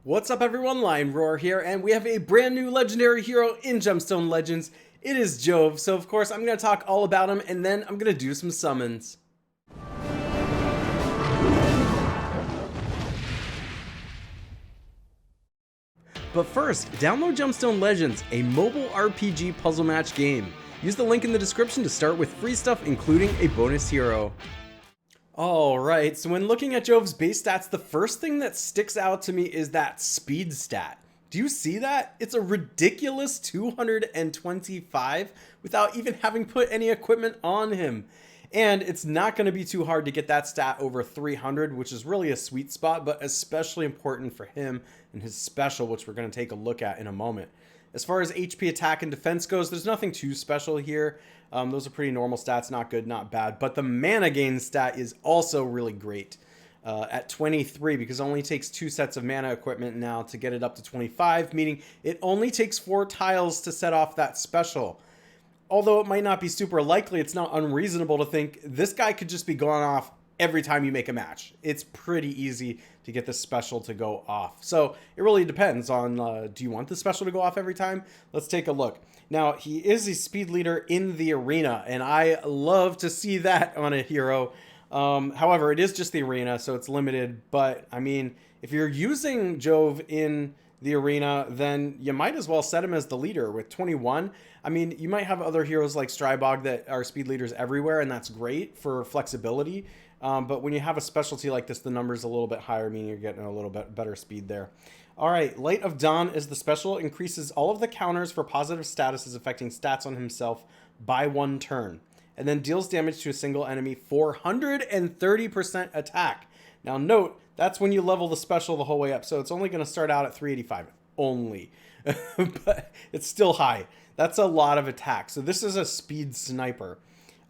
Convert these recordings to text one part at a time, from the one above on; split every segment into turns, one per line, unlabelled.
What's up everyone, Lion Roar here, and we have a brand new legendary hero in Gemstone Legends. It is JOV, so of course I'm going to talk all about him, and then I'm going to do some summons. But first, download Gemstone Legends, a mobile RPG puzzle match game. Use the link in the description to start with free stuff, including a bonus hero. Alright, so when looking at JOV's base stats, the first thing that sticks out to me is that speed stat. Do you see that? It's a ridiculous 225 without even having put any equipment on him. And it's not going to be too hard to get that stat over 300, which is really a sweet spot, but especially important for him and his special, which we're going to take a look at in a moment. As far as HP, attack, and defense goes, there's nothing too special here. Those are pretty normal stats, not good, not bad. But the mana gain stat is also really great at 23, because it only takes 2 sets of mana equipment now to get it up to 25, meaning it only takes 4 tiles to set off that special. Although it might not be super likely, it's not unreasonable to think this guy could just be going off every time you make a match. It's pretty easy to get the special to go off. So it really depends on, do you want the special to go off every time? Let's take a look. Now, he is a speed leader in the arena, and I love to see that on a hero. However, it is just the arena, so it's limited. But, I mean, if you're using JOV in the arena, then you might as well set him as the leader with 21. I mean, you might have other heroes like Strybog that are speed leaders everywhere, and that's great for flexibility. But when you have a specialty like this, the number's a little bit higher, meaning you're getting a little bit better speed there. All right, Light of Dawn is the special. Increases all of the counters for positive statuses affecting stats on himself by 1 turn. And then deals damage to a single enemy, 430% attack. Now note, that's when you level the special the whole way up. So it's only going to start out at 385 only. But it's still high. That's a lot of attack. So this is a speed sniper.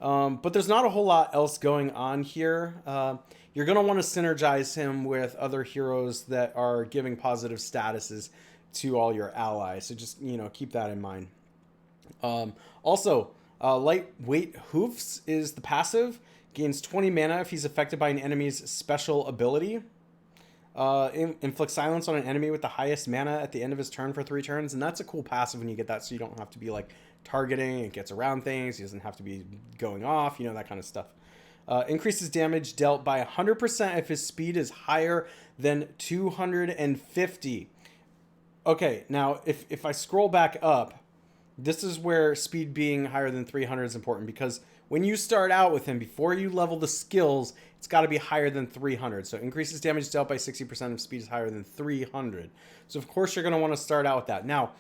But there's not a whole lot else going on here. You're going to want to synergize him with other heroes that are giving positive statuses to all your allies. So just, keep that in mind. Also, Lightweight Hoofs is the passive. Gains 20 mana if he's affected by an enemy's special ability. Inflicts silence on an enemy with the highest mana at the end of his turn for 3 turns. And that's a cool passive when you get that, so you don't have to be like targeting. It gets around things. He doesn't have to be going off, that kind of stuff. Increases damage dealt by 100% if his speed is higher than 250. Okay, now if I scroll back up, this is where speed being higher than 300 is important, because when you start out with him, before you level the skills, it's got to be higher than 300. So increases damage dealt by 60% if speed is higher than 300. So of course you're going to want to start out with that. Now,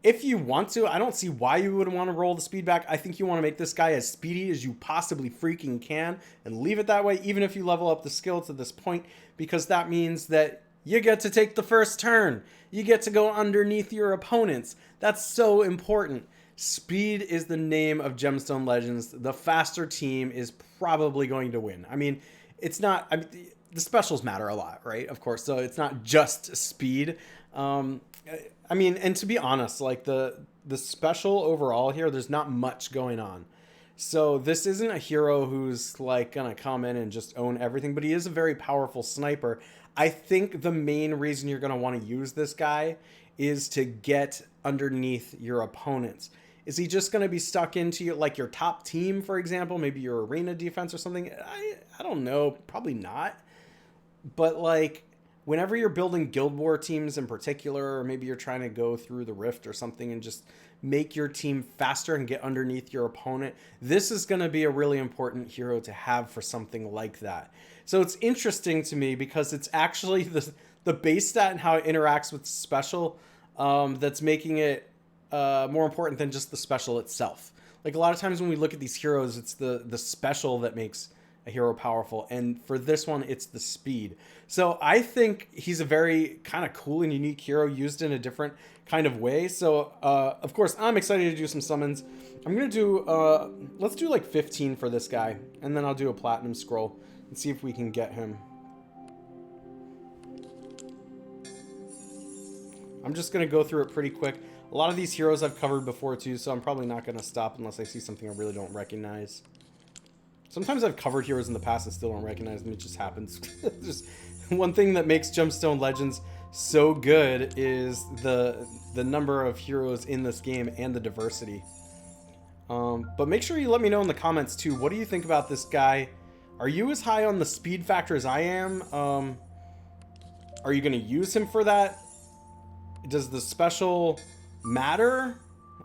if you want to, I don't see why you would want to roll the speed back. I think you want to make this guy as speedy as you possibly freaking can and leave it that way, even if you level up the skill to this point, because that means that you get to take the first turn. You get to go underneath your opponents. That's so important. Speed is the name of Gemstone Legends. The faster team is probably going to win. I mean, it's not... the specials matter a lot, right? Of course, so it's not just speed. And to be honest, like the special overall here, there's not much going on. So this isn't a hero who's like gonna come in and just own everything, but he is a very powerful sniper. I think the main reason you're gonna want to use this guy is to get underneath your opponents. Is he just going to be stuck into your top team, for example, maybe your arena defense or something? I don't know, probably not. But like, whenever you're building Guild War teams in particular, or maybe you're trying to go through the Rift or something and just make your team faster and get underneath your opponent, this is going to be a really important hero to have for something like that. So it's interesting to me because it's actually the base stat and how it interacts with special that's making it more important than just the special itself. Like a lot of times when we look at these heroes, it's the special that makes a hero powerful, and for this one it's the speed. So I think he's a very kind of cool and unique hero used in a different kind of way. So of course I'm excited to do some summons. I'm gonna do let's do like 15 for this guy, and then I'll do a platinum scroll and see if we can get him. I'm just gonna go through it pretty quick. A lot of these heroes I've covered before too, so I'm probably not gonna stop unless I see something I really don't recognize. Sometimes I've covered heroes in the past and still don't recognize them. It just happens. Just one thing that makes Gemstone Legends so good is the number of heroes in this game and the diversity. But make sure you let me know in the comments too. What do you think about this guy? Are you as high on the speed factor as I am? Are you going to use him for that? Does the special matter?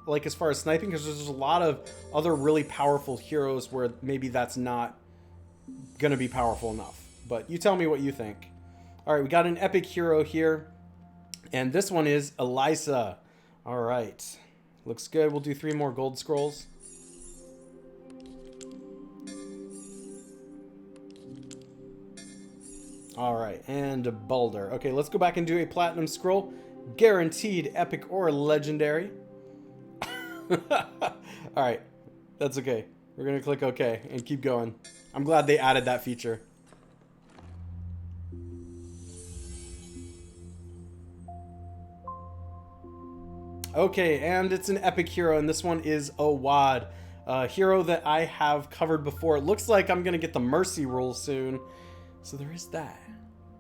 Like as far as sniping? Because there's a lot of other really powerful heroes where maybe that's not going to be powerful enough. But you tell me what you think. All right, we got an epic hero here. And this one is Elisa. All right. Looks good. We'll do 3 more gold scrolls. All right, and Baldur. Okay, let's go back and do a platinum scroll. Guaranteed epic or legendary. All right, that's okay. We're gonna click OK and keep going. I'm glad they added that feature. Okay, and it's an epic hero, and this one is Awad. A hero that I have covered before. It looks like I'm gonna get the Mercy rule soon. So there is that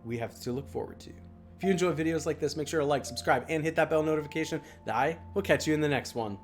we have to look forward to. If you enjoy videos like this, make sure to like, subscribe, and hit that bell notification. I will catch you in the next one.